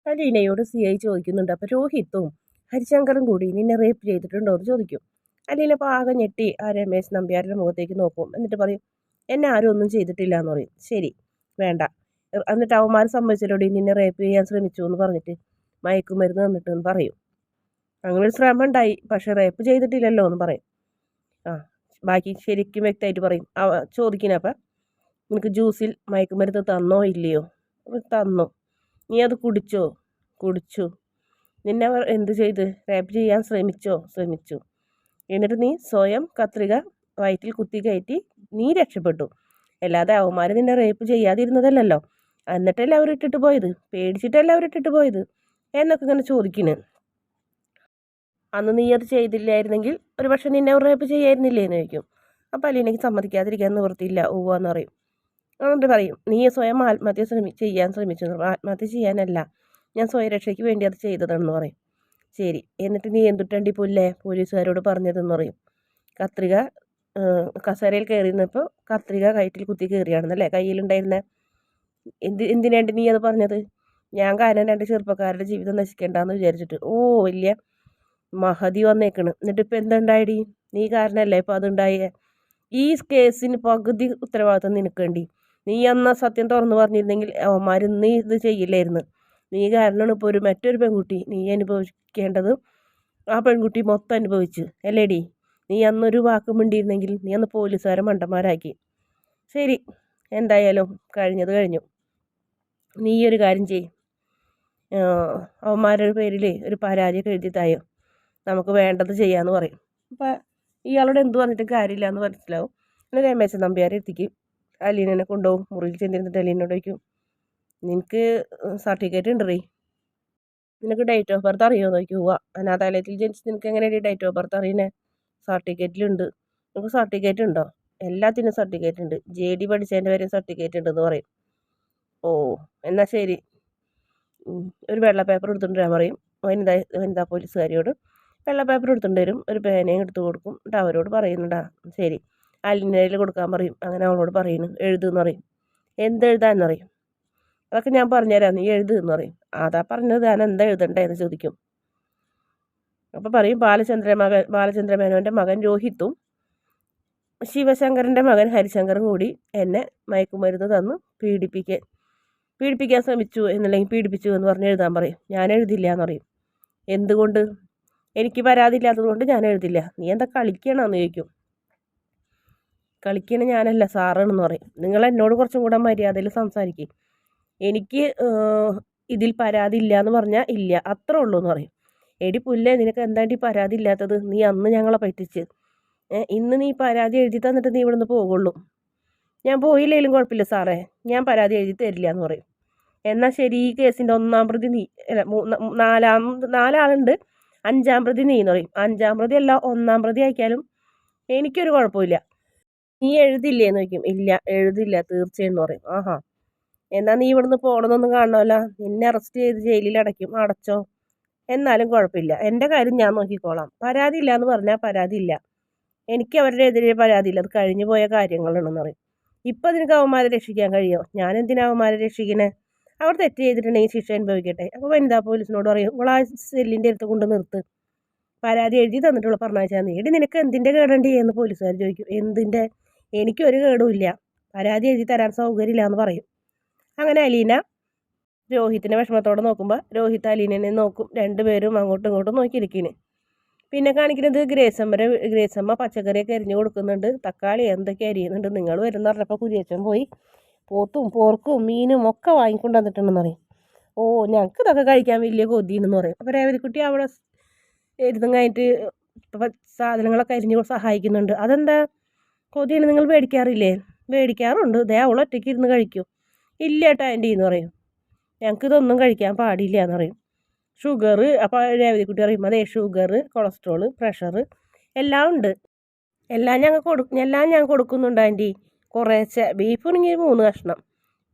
അലീനയോട് CI ചോദിക്കുന്നുണ്ട്. അപ്പോൾ രോഹിത്തും ഹരിശങ്കറും കൂടി നിന്നെ റേപ്പ് ചെയ്തിട്ടുണ്ടോ എന്ന് ചോദിക്കും. അലീന പാകം ഞെട്ടി ആ രമേശ് നമ്പ്യാരുടെ മുഖത്തേക്ക് നോക്കും. എന്നിട്ട് പറയും, എന്നെ ആരും ഒന്നും ചെയ്തിട്ടില്ല എന്ന് പറയും. ശരി, വേണ്ട. എന്നിട്ട് അവന്മാർ സമ്മതിച്ചിലോടി നിന്നെ റേപ്പ് ചെയ്യാൻ ശ്രമിച്ചു എന്ന് പറഞ്ഞിട്ട് മയക്കുമരുന്ന് തന്നിട്ട് എന്ന് പറയും. അങ്ങനെ ഒരു ശ്രമം ഉണ്ടായി, പക്ഷെ റേപ്പ് ചെയ്തിട്ടില്ലല്ലോ എന്ന് പറയും. ബാക്കി ശരിക്കും വ്യക്തമായിട്ട് പറയും. ചോദിക്കുന്നപ്പം നിനക്ക് ജ്യൂസിൽ മയക്കുമരുന്ന് തന്നോ ഇല്ലയോ? തന്നു. നീ അത് കുടിച്ചോ? കുടിച്ചു. നിന്നെ അവർ എന്ത് ചെയ്ത്? റേപ്പ് ചെയ്യാൻ ശ്രമിച്ചു. എന്നിട്ട് നീ സ്വയം കത്രിക വയറ്റിൽ കുത്തി കയറ്റി നീ രക്ഷപ്പെട്ടു. അല്ലാതെ അവന്മാർ നിന്നെ റേപ്പ് ചെയ്യാതിരുന്നതല്ലോ. എന്നിട്ടല്ലേ അവരിട്ടിട്ട് പോയത്? പേടിച്ചിട്ടല്ലേ അവരിട്ടിട്ട് പോയത് എന്നൊക്കെ ഇങ്ങനെ ചോദിക്കുന്നു. അന്ന് നീ അത് ചെയ്തില്ലായിരുന്നെങ്കിൽ ഒരു പക്ഷെ നിന്നെ അവർ റേപ്പ് ചെയ്യായിരുന്നില്ലേ എന്ന് ചോദിക്കും. അപ്പോൾ അലീനയ്ക്ക് സമ്മതിക്കാതിരിക്കാൻ നിവൃത്തിയില്ല. എന്ന് പറയും. അതുകൊണ്ട് പറയും, നീ സ്വയം ആത്മഹത്യ ചെയ്യാൻ ശ്രമിച്ചു. ആത്മഹത്യ ചെയ്യാനല്ല, ഞാൻ സ്വയം രക്ഷയ്ക്ക് വേണ്ടി അത് ചെയ്തതാണെന്ന് പറയും. ശരി, എന്നിട്ട് നീ എന്തുട്ടണ്ടി പുല്ലേ പോലീസുകാരോട് പറഞ്ഞതെന്ന് പറയും. കത്രിക കസേരയിൽ കയറി നിന്നപ്പോൾ കത്രിക കയറ്റിൽ കുത്തി കയറിയാണെന്നല്ലേ കയ്യിലുണ്ടായിരുന്ന. എന്തിനാണ്ട് നീ അത് പറഞ്ഞത്? ഞാൻ കാരണം 2 ചെറുപ്പക്കാരുടെ ജീവിതം നശിക്കേണ്ടെന്ന് വിചാരിച്ചിട്ട്. വലിയ മഹതി വന്നേക്കണ്. എന്നിട്ട് ഇപ്പം എന്തുണ്ടായിടി? നീ കാരണമല്ലേ ഇപ്പം അതുണ്ടായേ. ഈ കേസിന് പകുതി ഉത്തരവാദിത്വം നിനക്കേണ്ടി. നീ അന്ന് സത്യം തുറന്നു പറഞ്ഞിരുന്നെങ്കിൽ അവന്മാർ നീ ഇത് ചെയ്യില്ലായിരുന്നു. നീ കാരണമാണ് ഇപ്പോൾ മറ്റൊരു പെൺകുട്ടി നീ അനുഭവിക്കേണ്ടത്. ആ പെൺകുട്ടി മൊത്തം അനുഭവിച്ചു അല്ലേടി? നീ അന്നൊരു വാക്ക് മിണ്ടിയിരുന്നെങ്കിൽ നീ അന്ന് പോലീസുകാരെ മണ്ടന്മാരാക്കി. ശരി, എന്തായാലും കഴിഞ്ഞത് കഴിഞ്ഞു. നീ ഒരു കാര്യം ചെയ്യും, അവന്മാരുടെ പേരിൽ ഒരു പരാതിയൊക്കെ എഴുതിത്തായോ, നമുക്ക് വേണ്ടത് ചെയ്യാമെന്ന് പറയും. അപ്പം ഇയാളോട് എന്ത് പറഞ്ഞിട്ട് കാര്യമില്ല എന്ന് മനസ്സിലാവും. പിന്നെ രമേശൻ നമ്പ്യാരെ എത്തിക്കും. അലീനെ കൊണ്ടുപോകും. മുറിയിൽ ചെന്നിരുന്നിട്ട് അലീനോട് ചോദിക്കും, നിനക്ക് സർട്ടിഫിക്കറ്റ് ഉണ്ടേ? നിനക്ക് ഡേറ്റ് ഓഫ് ബർത്ത് അറിയുമോ എന്ന് ചോദിക്കും. അനാഥാലയത്തിൽ ജനിച്ച് നിനക്ക് എങ്ങനെയാണ് ഡേറ്റ് ഓഫ് ബർത്ത് അറിയുന്നത്? സർട്ടിഫിക്കറ്റിലുണ്ട്. നിനക്ക് സർട്ടിഫിക്കറ്റ് ഉണ്ടോ? എല്ലാത്തിനും സർട്ടിഫിക്കറ്റ് ഉണ്ട്. JD പഠിച്ചതിൻ്റെ വരെ സർട്ടിഫിക്കറ്റ് ഉണ്ടെന്ന് പറയും. എന്നാൽ ശരി, ഒരു വെള്ള പേപ്പർ എടുത്തുകൊണ്ട് വരാൻ പറയും വനിതാ പോലീസുകാരിയോട്. വെള്ള പേപ്പർ എടുത്തുകൊണ്ട് വരും. ഒരു പേനയും എടുത്തു കൊടുക്കും. എന്നിട്ട് അവരോട് പറയുന്നുണ്ടാ. ശരി, അലിനയിൽ കൊടുക്കാൻ പറയും. അങ്ങനെ അവളോട് പറയുന്നു, എഴുതുന്ന് പറയും. എന്തെഴുതാന്ന് പറയും. അതൊക്കെ ഞാൻ പറഞ്ഞുതരാം, നീ എഴുതുന്ന് പറയും. അതാ പറഞ്ഞത്, ഞാൻ എന്താ എഴുതണ്ടേന്ന് ചോദിക്കും. അപ്പോൾ പറയും, ബാലചന്ദ്ര മേനോൻ്റെ മകൻ രോഹിത്തും ശിവശങ്കരൻ്റെ മകൻ ഹരിശങ്കറും കൂടി എന്നെ മയക്കുമരുന്ന് തന്ന് പീഡിപ്പിക്കാൻ ശ്രമിച്ചു എന്നല്ലെങ്കിൽ പീഡിപ്പിച്ചു എന്ന് പറഞ്ഞ് എഴുതാൻ പറയും. ഞാൻ എഴുതില്ല എന്ന് പറയും. എന്തുകൊണ്ട്? എനിക്ക് പരാതി ഇല്ലാത്തത് കൊണ്ട് ഞാൻ എഴുതില്ല. നീ എന്താ കളിക്കണമെന്ന് ചോദിക്കും. കളിക്കണ ഞാനല്ല, സാറാണെന്ന് പറയും. നിങ്ങൾ എന്നോട് കുറച്ചും കൂടെ മര്യാദയിൽ സംസാരിക്കും. എനിക്ക് ഇതിൽ പരാതി ഇല്ല എന്ന് പറഞ്ഞാൽ ഇല്ല, അത്രേ ഉള്ളൂ എന്ന് പറയും. എടി പുല്ലേ, നിനക്ക് എന്താണ്ടി പരാതി ഇല്ലാത്തത്? നീ അന്ന് ഞങ്ങളെ പറ്റിച്ച്. ഇന്ന് നീ പരാതി എഴുതി തന്നിട്ട് നീ ഇവിടുന്ന് പോകുള്ളൂ. ഞാൻ പോയില്ലെങ്കിലും കുഴപ്പമില്ല സാറേ, ഞാൻ പരാതി എഴുതി തരില്ല എന്ന് പറയും. എന്നാൽ ശരി, ഈ കേസിൻ്റെ 1-ാം പ്രതി നീ, 4 ആളുണ്ട്, 5-ാം പ്രതി നീ എന്ന് പറയും. 5-ാം പ്രതി അല്ല, 1-ാം പ്രതി അയക്കാലും എനിക്കൊരു കുഴപ്പമില്ല. നീ എഴുതില്ലേ എന്ന് ചോദിക്കും. ഇല്ല, എഴുതില്ല തീർച്ചയായും പറയും. എന്നാൽ നീ ഇവിടുന്ന് പോകണമെന്നൊന്നും കാണണമല്ലോ. നിന്നെ അറസ്റ്റ് ചെയ്ത് ജയിലിൽ അടച്ചോ. എന്നാലും കുഴപ്പമില്ല, എൻ്റെ കാര്യം ഞാൻ നോക്കിക്കോളാം. പരാതി ഇല്ല എന്ന് പറഞ്ഞാൽ പരാതി ഇല്ല. എനിക്ക് അവരുടെ എതിരെ പരാതി ഇല്ല, അത് കഴിഞ്ഞു പോയ കാര്യങ്ങളാണെന്ന് പറയും. ഇപ്പം നിനക്ക് അവന്മാരെ രക്ഷിക്കാൻ കഴിയുമോ? ഞാൻ എന്തിനാ അവന്മാരെ രക്ഷിക്കണേ? അവർ തെറ്റ് ചെയ്തിട്ടുണ്ടെങ്കിൽ ശിക്ഷ അനുഭവിക്കട്ടെ. അപ്പോൾ വനിതാ പോലീസിനോട് പറയും, ആ സെല്ലിൻ്റെ അടുത്ത് കൊണ്ട് നിർത്ത്, പരാതി എഴുതി തന്നിട്ടുള്ള പറഞ്ഞാൽ നീ. നിനക്ക് എന്തിൻ്റെ കേടുണ്ട് എന്ന് പോലീസുകാർ ചോദിക്കും. എന്തിൻ്റെ? എനിക്കൊരു കേടും ഇല്ല, പരാതി എഴുതി തരാൻ സൗകര്യമില്ല എന്ന് പറയും. അങ്ങനെ അലീന രോഹിത്തിൻ്റെ വിഷമത്തോടെ നോക്കുമ്പോൾ രോഹിത്ത് അലീനനെ നോക്കും. 2 പേരും അങ്ങോട്ടും ഇങ്ങോട്ടും നോക്കിയിരിക്കുന്നു. പിന്നെ കാണിക്കുന്നത് ഗ്രേസമ്മ പച്ചക്കറിയൊക്കെ അരിഞ്ഞു കൊടുക്കുന്നുണ്ട്. തക്കാളി എന്തൊക്കെ അരിയുന്നുണ്ട്. നിങ്ങൾ വരുന്ന പറഞ്ഞപ്പോൾ കുരിയച്ചൻ പോയി പോത്തും പോർക്കും മീനും ഒക്കെ വാങ്ങിക്കൊണ്ട് വന്നിട്ടുണ്ടെന്ന് പറയും. ഞങ്ങൾക്ക് ഇതൊക്കെ കഴിക്കാൻ വലിയ കൊതിയെന്ന് പറയും. അപ്പോൾ രേവതിക്കുട്ടി അവിടെ ഇരുന്നും കഴിഞ്ഞിട്ട് സാധനങ്ങളൊക്കെ അരിഞ്ഞു സഹായിക്കുന്നുണ്ട്. അതെന്താ കൊതിയാണ്? നിങ്ങൾ മേടിക്കാറില്ലേ? മേടിക്കാറുണ്ട്, അവൾ ഒറ്റയ്ക്ക് ഇരുന്ന് കഴിക്കും. ഇല്ല ഏട്ടാ ആൻറ്റി എന്ന് പറയും. ഞങ്ങൾക്കിതൊന്നും കഴിക്കാൻ പാടില്ല എന്ന് പറയും. ഷുഗർ, അപ്പോൾ രേവതിക്കുട്ടി പറയും, അതെ ഷുഗർ, കൊളസ്ട്രോൾ, പ്രഷർ എല്ലാം ഉണ്ട്. എല്ലാം ഞാൻ കൊടുക്കുന്നുണ്ട് ആൻറ്റി. കുറേശ്ശെ ബീഫ് ഉണ്ടെങ്കിൽ 3 കഷ്ണം,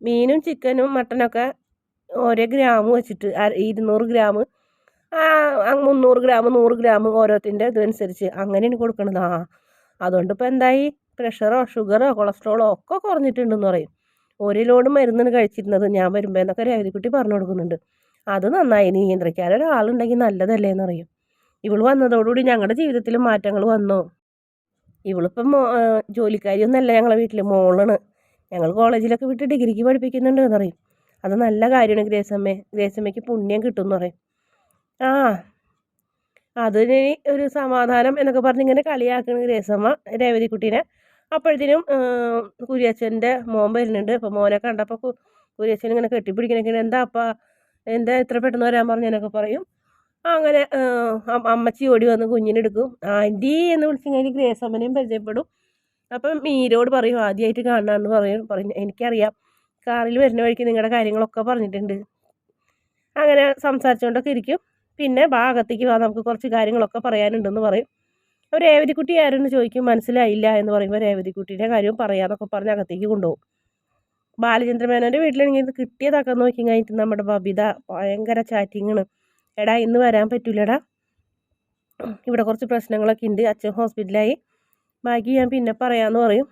മീനും ചിക്കനും മട്ടനൊക്കെ ഓരോ ഗ്രാം വെച്ചിട്ട് 200 ഗ്രാം, 300 ഗ്രാം, 100 ഗ്രാം ഓരോത്തിൻ്റെ ഇതനുസരിച്ച് അങ്ങനെയാണ് കൊടുക്കണത്. അതുകൊണ്ട് ഇപ്പോൾ എന്തായി? പ്രഷറോ ഷുഗറോ കൊളസ്ട്രോളോ ഒക്കെ കുറഞ്ഞിട്ടുണ്ടെന്ന് പറയും. 1 ലോഡ് മരുന്നാണ് കഴിച്ചിരുന്നത് ഞാൻ വരുമ്പോൾ എന്നൊക്കെ രേവതിക്കുട്ടി പറഞ്ഞു കൊടുക്കുന്നുണ്ട്. അത് നന്നായി, നിയന്ത്രിക്കാൻ ഒരാളുണ്ടെങ്കിൽ നല്ലതല്ലേ എന്നറിയും. ഇവള് വന്നതോടുകൂടി ഞങ്ങളുടെ ജീവിതത്തിൽ മാറ്റങ്ങൾ വന്നു. ഇവളിപ്പം ജോലിക്കാരിയൊന്നല്ല ഞങ്ങളെ വീട്ടിൽ, മോളാണ്. ഞങ്ങൾ കോളേജിലൊക്കെ വിട്ട് ഡിഗ്രിക്ക് പഠിപ്പിക്കുന്നുണ്ട് എന്നറിയും. അത് നല്ല കാര്യമാണ് ഗ്രേസമ്മയ്ക്ക് പുണ്യം കിട്ടും എന്ന് പറയും. ആ അതിന് ഒരു സമാധാനം എന്നൊക്കെ പറഞ്ഞ് ഇങ്ങനെ കളിയാക്കണ ഗ്രേസമ്മ രേവതിക്കുട്ടീനെ. അപ്പോഴത്തേനും കുര്യച്ചൻ്റെ മോൻ വരുന്നുണ്ട്. അപ്പോൾ മോനെ കണ്ടപ്പോൾ കുര്യച്ചൻ ഇങ്ങനെ കെട്ടിപ്പിടിക്കണൊക്കെ, എന്താ ഇത്ര പെട്ടെന്ന് വരാൻ പറഞ്ഞെന്നൊക്കെ പറയും. അങ്ങനെ അമ്മച്ചി ഓടി വന്ന് കുഞ്ഞിനെടുക്കും. ആൻറ്റി എന്ന് വിളിച്ച് കഴിഞ്ഞ് ഗ്രേസമ്മനെയും പരിചയപ്പെടും. അപ്പം മീരോട് പറയും ആദ്യമായിട്ട് കാണാമെന്ന് പറയും എനിക്കറിയാം, കാറിൽ വരുന്ന വഴിക്ക് നിങ്ങളുടെ കാര്യങ്ങളൊക്കെ പറഞ്ഞിട്ടുണ്ട്. അങ്ങനെ സംസാരിച്ചുകൊണ്ടൊക്കെ ഇരിക്കും. പിന്നെ ഭാഗത്തേക്ക് വാ, നമുക്ക് കുറച്ച് കാര്യങ്ങളൊക്കെ പറയാനുണ്ടെന്ന് പറയും. അപ്പോൾ രേവതിക്കുട്ടി ആരെന്ന് ചോദിക്കും. മനസ്സിലായില്ല എന്ന് പറയുമ്പോൾ രേവതിക്കുട്ടിയുടെ കാര്യവും പറയാമെന്നൊക്കെ പറഞ്ഞ് അകത്തേക്ക് കൊണ്ടുപോകും. ബാലചന്ദ്രമേനോൻ്റെ വീട്ടിലാണെങ്കിൽ ഇത് കിട്ടിയതൊക്കെ നോക്കി കഴിഞ്ഞിട്ട് നമ്മുടെ ബബിത ഭയങ്കര ചാറ്റിങ്ങാണ്. എടാ ഇന്ന് വരാൻ പറ്റൂലടാ, ഇവിടെ കുറച്ച് പ്രശ്നങ്ങളൊക്കെ ഉണ്ട്, അച്ഛൻ ഹോസ്പിറ്റലായി, ബാക്കി ഞാൻ പിന്നെ പറയാമെന്ന് പറയും.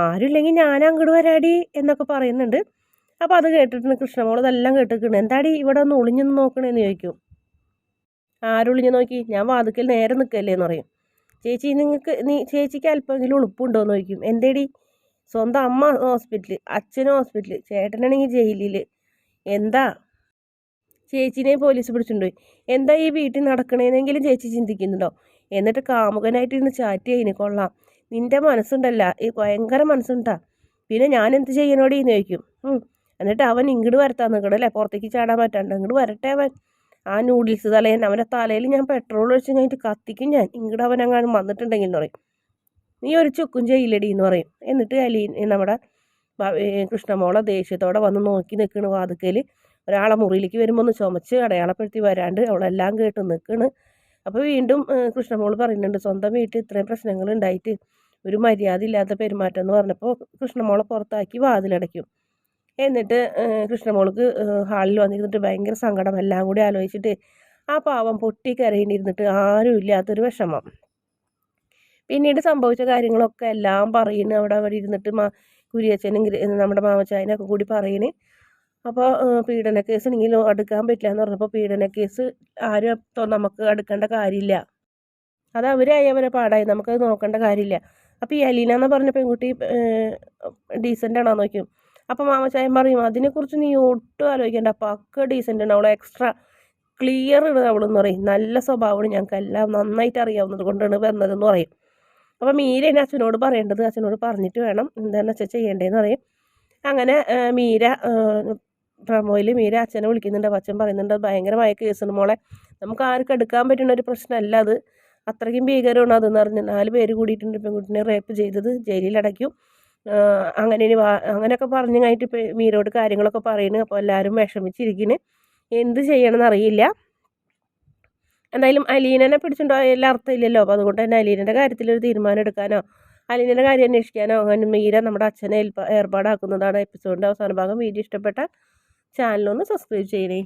ആരുമില്ലെങ്കിൽ ഞാൻ അങ്ങോട്ട് വരാടി എന്നൊക്കെ പറയുന്നുണ്ട്. അപ്പോൾ അത് കേട്ടിട്ട് കൃഷ്ണമോൾ ഇതെല്ലാം കേട്ടിട്ടുണ്ട്. എന്താടി ഇവിടെ ഒന്ന് ഒളിഞ്ഞൊന്ന് നോക്കണേന്ന് ചോദിക്കും. ആരൊളിഞ്ഞു നോക്കി, ഞാൻ വാതിക്കൽ നേരെ നിൽക്കല്ലേ എന്ന് പറയും. ചേച്ചി ചേച്ചിക്ക് അല്പമെങ്കിലും ഉളുപ്പുണ്ടോ എന്ന് ചോദിക്കും. എന്തേടി, സ്വന്തം അമ്മ ഹോസ്പിറ്റലിൽ, അച്ഛനും ഹോസ്പിറ്റലിൽ, ചേട്ടനാണെങ്കിൽ ജയിലിൽ, എന്താ ചേച്ചിനെ പോലീസ് പിടിച്ചിട്ടുണ്ടോയി, എന്താ ഈ വീട്ടിൽ നടക്കണേന്നെങ്കിലും ചേച്ചി ചിന്തിക്കുന്നുണ്ടോ? എന്നിട്ട് കാമുകനായിട്ട് ഇരുന്ന് ചാറ്റ് ചെയ്യുന്നു. കൊള്ളാം, നിൻ്റെ മനസ്സുണ്ടല്ല, ഈ ഭയങ്കര മനസ്സുണ്ടാ. പിന്നെ ഞാൻ എന്ത് ചെയ്യണോടി എന്ന് ചോദിക്കും. എന്നിട്ട് അവൻ ഇങ്ങോട്ട് വരത്താൻ നിൽക്കണല്ലേ, പുറത്തേക്ക് ചാടാൻ പറ്റാണ്ട് ഇങ്ങോട്ട് വരട്ടെ അവൻ. ആ നൂഡിൽസ് തലേൻ അവൻ്റെ തലയിൽ ഞാൻ പെട്രോൾ ഒഴിച്ച് കഴിഞ്ഞിട്ട് കത്തിക്കും ഞാൻ, ഇങ്ങോട്ട് അവനെങ്ങാനും വന്നിട്ടുണ്ടെങ്കിൽ എന്ന് പറയും. നീ ഒരു ചുക്കും ചെയ്യില്ലടി എന്ന് പറയും. എന്നിട്ട് നമ്മുടെ കൃഷ്ണമോളെ ദേഷ്യത്തോടെ വന്ന് നോക്കി നിൽക്കണ് വാതുക്കൽ. ഒരാളെ മുറിയിലേക്ക് വരുമ്പോൾ ഒന്ന് ചുമച്ച് അടയാളപ്പെടുത്തി വരാണ്ട് അവളെല്ലാം കേട്ട് നിൽക്കണ്. അപ്പോൾ വീണ്ടും കൃഷ്ണമോൾ പറയുന്നുണ്ട്, സ്വന്തം വീട്ടിൽ ഇത്രയും പ്രശ്നങ്ങൾ ഉണ്ടായിട്ട് ഒരു മര്യാദ ഇല്ലാത്ത പെരുമാറ്റം എന്ന് പറഞ്ഞപ്പോൾ കൃഷ്ണമോളെ പുറത്താക്കി വാതിലടയ്ക്കും. എന്നിട്ട് കൃഷ്ണമോൾക്ക് ഹാളിൽ വന്നിരുന്നിട്ട് ഭയങ്കര സങ്കടം, എല്ലാം കൂടി ആലോചിച്ചിട്ട് ആ പാവം പൊട്ടിക്കരയിട്ടിരുന്നിട്ട് ആരും ഇല്ലാത്തൊരു വിഷമം. പിന്നീട് സംഭവിച്ച കാര്യങ്ങളൊക്കെ എല്ലാം പറയുന്നു. അവിടെ ഇരുന്നിട്ട് കുരിയച്ചനും നമ്മുടെ മാമച്ചായനൊക്കെ കൂടി പറയുന്നു. അപ്പോൾ പീഡന കേസാണെങ്കിലും അടുക്കാൻ പറ്റില്ല എന്ന് പറഞ്ഞപ്പോൾ പീഡന കേസ് ആരും നമുക്ക് അടുക്കേണ്ട കാര്യമില്ല, അത് അവരായി അവരെ പാടായി, നമുക്കത് നോക്കേണ്ട കാര്യമില്ല. അപ്പോൾ ഈ അലീന എന്ന് പറഞ്ഞ പെൺകുട്ടി ഡീസൻ്റ് ആണോ നോക്കും. അപ്പോൾ മാമച്ചായൻ പറയും, അതിനെക്കുറിച്ച് നീ ഒട്ടും ആലോചിക്കേണ്ട, പക്ക ഡീസൻ്റ് ആണ് അവൾ, എക്സ്ട്രാ ക്ലിയർ ആണ് അവളെന്ന് പറയും. നല്ല സ്വഭാവമാണ്, ഞങ്ങൾക്കെല്ലാം നന്നായിട്ട് അറിയാവുന്നത് കൊണ്ടാണ് വന്നതെന്ന് പറയും. അപ്പോൾ മീര എന്നെ അച്ഛനോട് പറയേണ്ടത് അച്ഛനോട് പറഞ്ഞിട്ട് വേണം എന്താണെന്ന് വെച്ചാൽ ചെയ്യേണ്ടതെന്ന് പറയും. അങ്ങനെ മീര പ്രമോയിൽ മീര അച്ഛനെ വിളിക്കുന്നുണ്ട്. അപ്പോൾ അച്ഛൻ പറയുന്നുണ്ട്, ഭയങ്കരമായ കേസാണ് മോളെ, നമുക്ക് ആർക്കും എടുക്കാൻ പറ്റുന്ന ഒരു പ്രശ്നമല്ല അത്, അത്രയ്ക്കും ഭീകരമാണ് അതെന്ന് പറഞ്ഞ് 4 പേര് കൂടിയിട്ടുണ്ട് പെൺകുട്ടിനെ റേപ്പ് ചെയ്തത്, ജയിലിലടയ്ക്കും, അങ്ങനെയൊക്കെ പറഞ്ഞു കഴിഞ്ഞിട്ട് മീരോട് കാര്യങ്ങളൊക്കെ പറയുന്നു. അപ്പോൾ എല്ലാവരും വിഷമിച്ചിരിക്കുന്നു, എന്ത് ചെയ്യണമെന്ന് അറിയില്ല. എന്തായാലും അലീനനെ പിടിച്ചിട്ടുണ്ടോ എല്ലാം അർത്ഥമില്ലല്ലോ. അപ്പോൾ അതുകൊണ്ട് തന്നെ അലീനൻ്റെ കാര്യത്തിലൊരു തീരുമാനം എടുക്കാനോ അലീനൻ്റെ കാര്യം അന്വേഷിക്കാനോ അങ്ങനെ മീര നമ്മുടെ അച്ഛനെ ഏർപ്പാടാക്കുന്നതാണ് എപ്പിസോഡിൻ്റെ അവസാന ഭാഗം. വീഡിയോ ഇഷ്ടപ്പെട്ടാൽ ചാനലൊന്ന് സബ്സ്ക്രൈബ് ചെയ്യണേ.